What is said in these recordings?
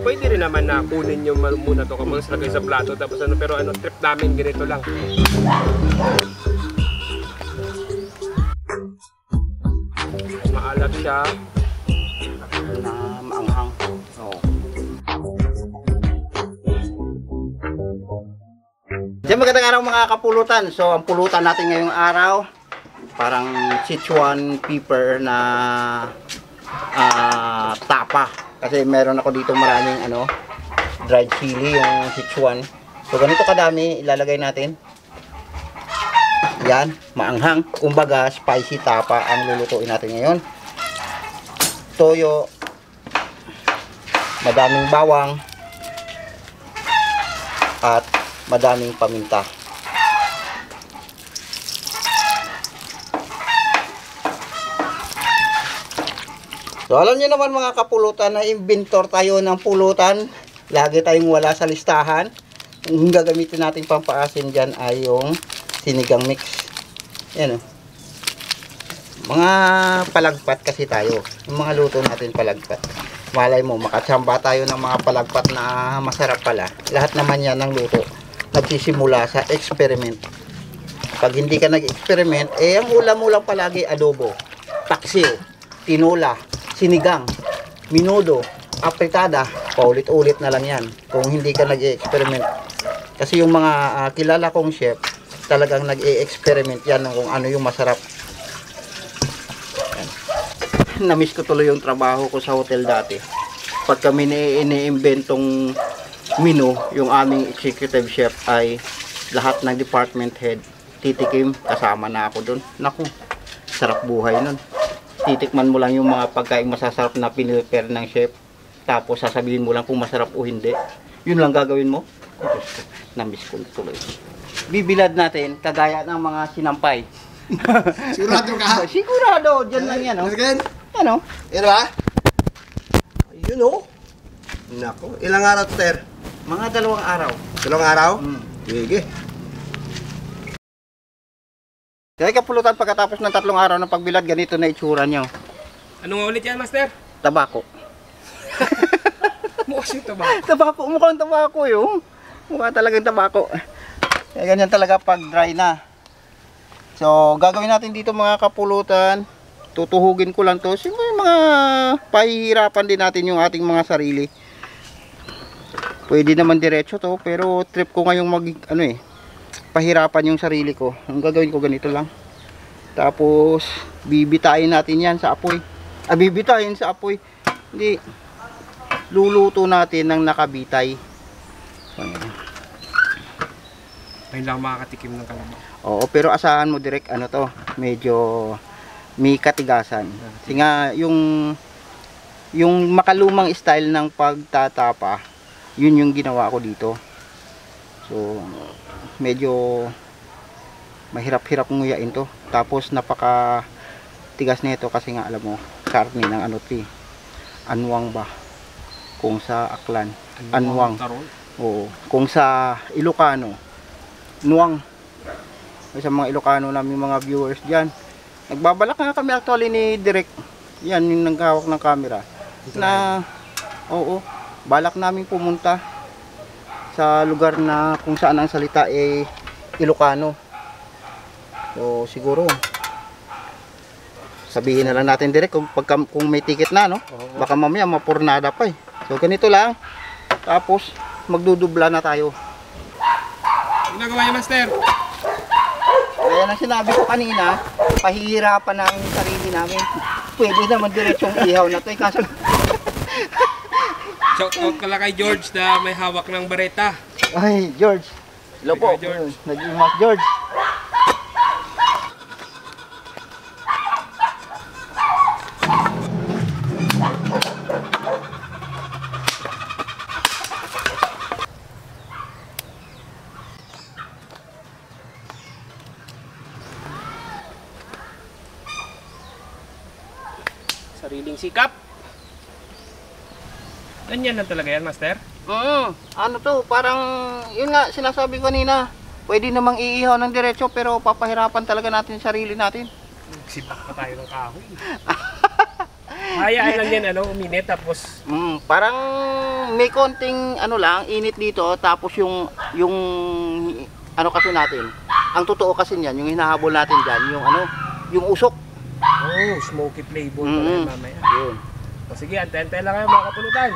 Pwede rin naman na kunin nyo muna to kapag lagay sa plato tapos ano, pero ano, trip namin ganito lang. Maalat siya. Na maanghang. Oo. Diyan, magandang araw mga kapulutan. So ang pulutan natin ngayong araw, parang Sichuan pepper na tapa. Kasi meron ako dito maraming dried chili, yung Sichuan. So ganito kadami ilalagay natin. Yan, maanghang. Kumbaga spicy tapa ang lulutuin natin ngayon. Toyo, madaming bawang, at madaming paminta. So alam niyo naman mga kapulutan na inventor tayo ng pulutan. Lagi tayong wala sa listahan. Ang gagamitin natin pampaasim dyan ay yung sinigang mix. Yan o. Mga palagpat kasi tayo. Yung mga luto natin palagpat. Malay mo, makatsamba tayo ng mga palagpat na masarap pala. Lahat naman yan ng luto nagsisimula sa experiment. Pag hindi ka nag-experiment, ang ulam-ulam palagi adobo, paksiw, tinola, sinigang, minudo, apritada, paulit-ulit na lang yan kung hindi ka nag-experiment. Kasi yung mga kilala kong chef, talagang nag-experiment yan kung ano yung masarap. Namiss ko tuloy yung trabaho ko sa hotel dati. Pag kami ini-inventong menu, yung aming executive chef ay lahat ng department head titikim, kasama na ako dun. Naku, sarap buhay nun. Titikman mo lang yung mga pagkain masasarap na pinipare ng chef, tapos sasabihin mo lang kung masarap o hindi. Yun lang gagawin mo. Namiss ko tuloy. Bibilad natin kagaya ng mga sinampay. Sigurado ka? Sigurado, dyan lang yan. Ano? Yan ba? Yun o. Naku, ilang araw to, sir? Mga 2 araw. 2 araw? Sige. Kaya kapulutan, pagkatapos ng 3 araw ng pagbilad, ganito na itsura nyo. Ano nga ulit yan, Master? Tabako. Mukha siya tabako. Tabako, mukhang tabako yun. Mukha talagang tabako. Kaya ganyan talaga pag dry na. So, gagawin natin dito mga kapulutan. Tutuhugin ko lang to. Siyempre mga pahihirapan din natin yung ating mga sarili. Pwede naman diretso to, pero trip ko ngayong pahirapan yung sarili ko. Ang gagawin ko ganito lang. Tapos bibitayin natin yan sa apoy. Bibitayin sa apoy. Hindi, luluto natin ng nakabitay. Ayun lang makakatikim ng kalabaw. Oo, pero asahan mo direct medyo may katigasan. Kasi nga yung makalumang style ng pagtatapa, yun yung ginawa ko dito. So medyo mahirap-hirap nguyain to. Tapos napaka tigas nito kasi nga alam mo, karne ng anwang ba? Kung sa Aklan, anwang. Oo, kung sa Ilocano, nuwang. Sa mga Ilocano namin mga viewers diyan. Nagbabalak nga kami actually ni Direk. Yan yung naghawak ng camera. Na balak namin pumunta sa lugar na kung saan ang salita ay Ilocano. So siguro sabihin na lang natin direct kung may ticket na, no? Baka mamaya mapurnada pa eh. So ganito lang. Tapos magdudubla na tayo. Ginagawa niya, Master? Kaya nang sinabi ko kanina, pahihirapan na ang sarili namin. Pwede naman diretsong ihaw na to. Kaso Shout out ka lang kay George na may hawak ng bareta. ay, George. Hello po. George. Nag-imas George. Sariling sikap. Ganyan na talaga yan, Master? Ano to, parang yun nga sinasabi ko kanina. Pwede namang iihaw ng diretso pero papahirapan talaga natin sarili natin. Nagsibak pa tayo ng kahoy. Hayaan lang yan, uminit tapos Parang may konting lang, init dito tapos yung kasi natin. Ang totoo kasi niyan, yung hinahabol natin diyan, yung usok. smoky flavor pala yan mamaya. Yun. O sige, antay-antay lang kayo mga kapulutan.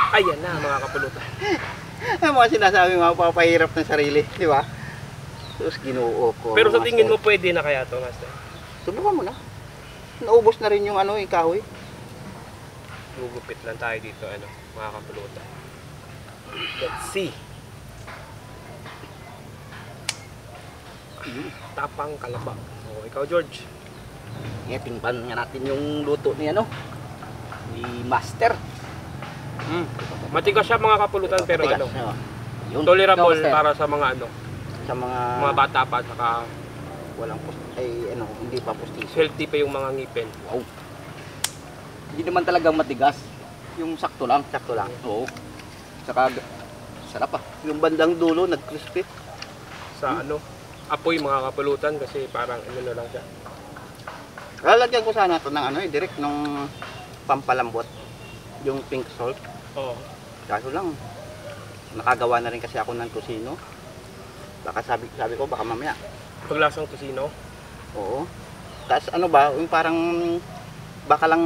Ayan na mga kapulutan. Ang mga sinasabi mapapahirap ng sarili, di ba? Tapos ginoo ko. Pero sa tingin mo pwede na kaya to, Master? Subukan mo na. Naubos na rin yung kahoy. Gugupit lang tayo dito, mga kapulutan. Let's see. Tapang kalabak. O, ikaw George. Tingnan nga natin yung luto ni ni Master. Matigas siya mga kapulutan pero Matigas, Yung tolerable Master. para sa mga Sa mga bata pa saka walang hindi pa pustiso. healthy pa yung mga ngipin. Wow. Hindi naman talagang matigas. Yung sakto lang. Sakto lang. Oo. Saka sarap ah. Yung bandang dulo nag-crispy. Sa apoy mga kapulutan kasi parang na lang siya. Lalagyan ko sana ito ng direct ng pampalambot. Yung pink salt. Oo. Kaso lang, nakagawa na rin kasi ako ng tusino. Baka sabi ko, baka mamaya. Paglasang tusino. Oo. Tapos yung parang, baka lang,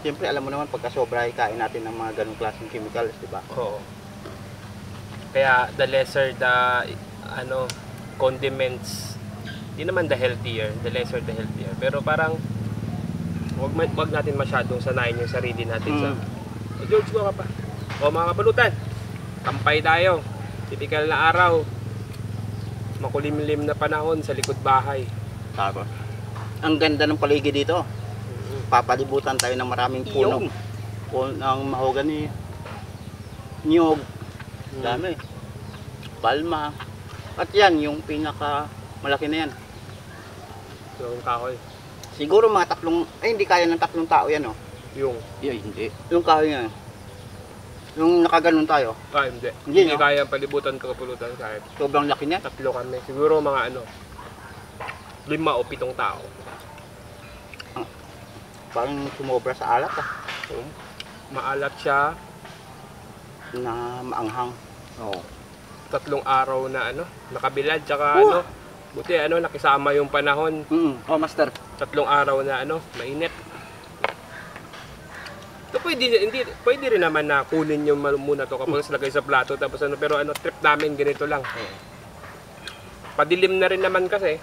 siyempre alam mo naman pagka sobra kain natin ng mga ganong klaseng chemicals, di ba? Oo. Kaya the lesser the condiments, di naman the healthier, the lesser the healthier. Pero parang wag natin masyadong sanayin yung sarili natin sa George ko ka pa. O mga kapulutan, kampay tayo. Typical na araw. Makulimlim na panahon sa likod bahay. Tapos, ang ganda ng paligid dito. Papalibutan tayo ng maraming puno. Puno ng mahogany. Niyog. Dami. Palma. At yan, yung pinaka malaki na yan. Yung kahoy. Siguro mga hindi kaya ng 3 tao yan, oh. Yung, Hindi. Yung kahoy nga. Yung nakaganon tayo. hindi. Hindi, Hindi no? kaya palibutan ko kapulutan kahit Sobrang laki niya. 3 kami. Siguro mga 5 o 7 tao. Parang sumobra sa alat, ah. Maalat siya. Na maanghang. Oo. 3 araw na nakabilad. Tsaka buti nakisama yung panahon. Oh, Master. 3 araw na mainit. So, pwede rin naman na kunin nyo muna to kapag lagay sa plato tapos pero trip namin ganito lang. Padilim na rin naman kasi.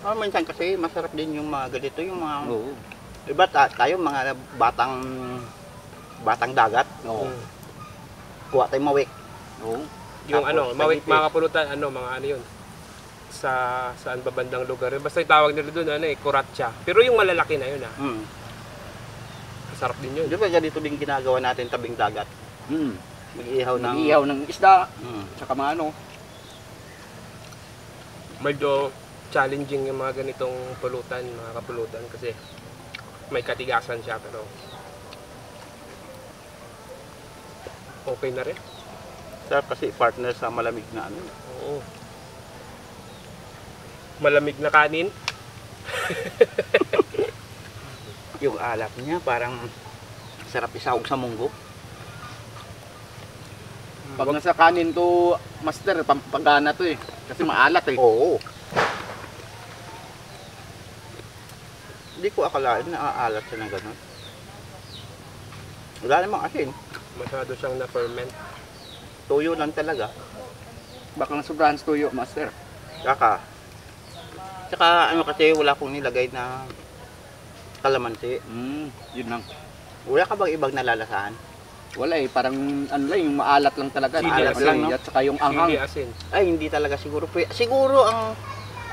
Minsan kasi masarap din yung mga ganito, yung mga Oo. iba tayo mga batang dagat. Oo. Kuha tayong mawik. Oo. Yung Tapos, mawik pagipis. mga kapulutan, mga yun. Saan ba bandang lugar? Basta yung tawag nila doon, kuratsa. Pero yung malalaki na yun, masarap din yun. Di ba ganito din ginagawa natin tabing dagat? Mag-ihaw ng... Nag-ihaw ng isda. Mm. Saka mga Medyo challenging yung mga ganitong pulutan, mga kapulutan kasi may katigasan siya pero okay na rin. Sarap kasi partner sa malamig na Oo. Malamig na kanin. Yung alap niya parang sarap isahog sa munggo. Pag nasa kanin to, Master, pampagana to eh. Kasi maalat eh. Oo. Hindi ko akalain na aalat siya ng gano'n. Wala namang asin. Masyado siyang na-ferment. Tuyo lang talaga. Baka nasobrahan sa tuyo, Master. Tsaka kasi wala akong nilagay na kalamansi. Yun lang. Wala ka bang ibang nalalasahan? Wala eh, parang yung maalat lang talaga. Sili Maalat asin, lang, no? At saka yung Sili anghang. asin. Ay, hindi talaga siguro. Siguro ang,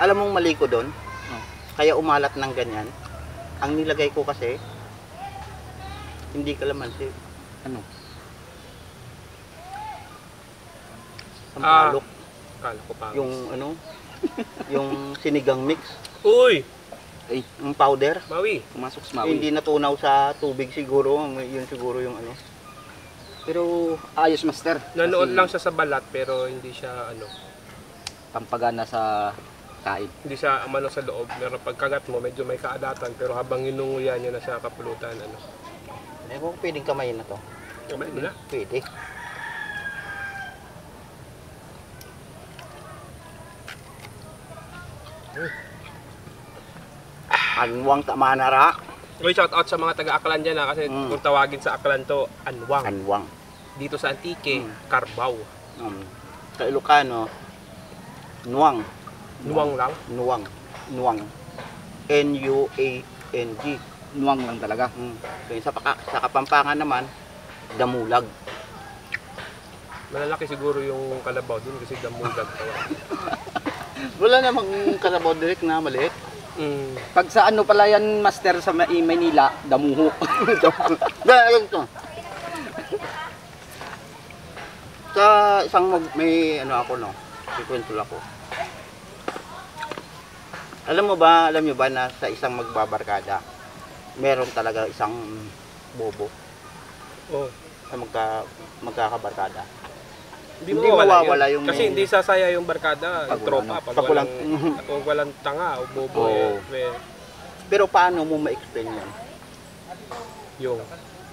alam mong mali ko doon, kaya umalat ng ganyan. Ang nilagay ko kasi, hindi kalamansi. Ano? Sampalok. Kala ko pa. Yung yung sinigang mix. Uy! Yung powder. Mawi! Pumasok sa mawi. Hindi natunaw sa tubig siguro. Yun siguro yung Pero ayos, Master. Nanood Kasi lang siya sa balat pero hindi siya pampagana sa kain. Hindi siya amano sa loob. Pero pagkagat mo, medyo may kaadatan. Pero habang inunguyan niya na sa kapulutan, ano. Eh, kung pwedeng kamayin na to. Kamay mo na. Pwede. Anwang tamanara. Uy, shout out sa mga taga-Aklan dyan ha. Kasi kung tawagin sa Aklan to, Anwang. Anwang. Dito sa Antique, Carbaw. Sa Ilocano, Nuang. Nuwang lang. Nuang. Nuang. N-U-A-N-G. Nuwang lang talaga. So, sa Kapampangan naman, Damulag. Malalaki siguro yung kalabaw dun kasi damulag. Wala namang kalabaw direct na maliit. Pag sa ano pala yan, master, sa Manila, damuho. Dahil ito. Sa isang may ano ako no, ikwento ako. Alam niyo ba na sa isang magbabarkada, meron talaga isang bobo Oh. sa magkakabarkada. Hindi Hindi mawawala mawawala yun. yung Kasi may- hindi sasaya yung barkada, yung tropa. Pag walang, pag walang tanga o bobo, Oo. Pero paano mo ma-explain yan?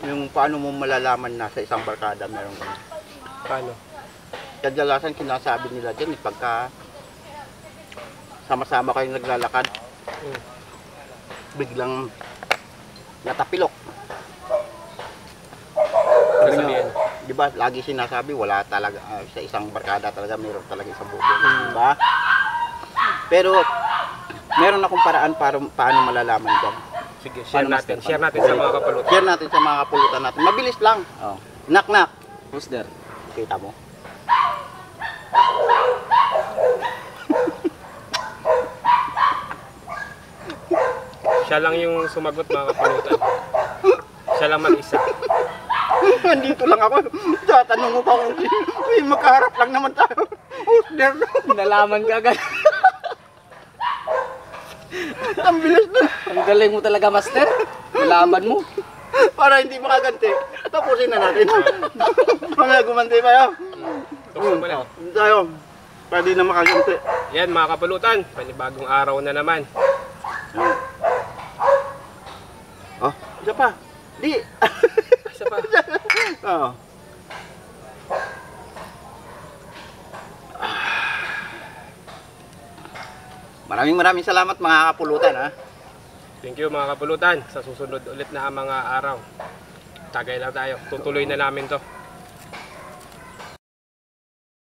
Yung paano mo malalaman na sa isang barkada meron ganun? Paano? Kadalasan sinasabi nila dyan, pagka sama-sama kayong naglalakad, biglang natapilok. Sabi Sabihin. nyo, di ba, lagi sinasabi, wala talaga, sa isang barkada talaga, meron talaga isang bobo. Di ba? Pero, meron akong paraan para paano malalaman dyan. Sige, share Paano, natin. Master? Share natin sa mga kapulutan. Share natin sa mga kapulutan natin. Mabilis lang. Oh. Knock-knock. Who's there? Kita mo? Siya lang yung sumagot mga kapulutan. Siya lang mag-isa. Nandito lang ako. Tatanong mo pa kung ay, magkaharap lang naman tayo. Who's there? Nalaman ka agad. Ang bilis na. Ang galing mo talaga, master. Nalaman mo. Para hindi makaganti. Tapusin na natin. Mamaya gumanti pa yun. Tukso mo lang. Tayo. Para di na makaganti. Yan mga kapulutan. Panibagong araw na naman. Oh, isa pa. Di. Isa pa. Oo. Maraming salamat mga kapulutan ha. Thank you mga kapulutan. Sa susunod ulit na mga araw. Tagay lang tayo. Tutuloy na namin to.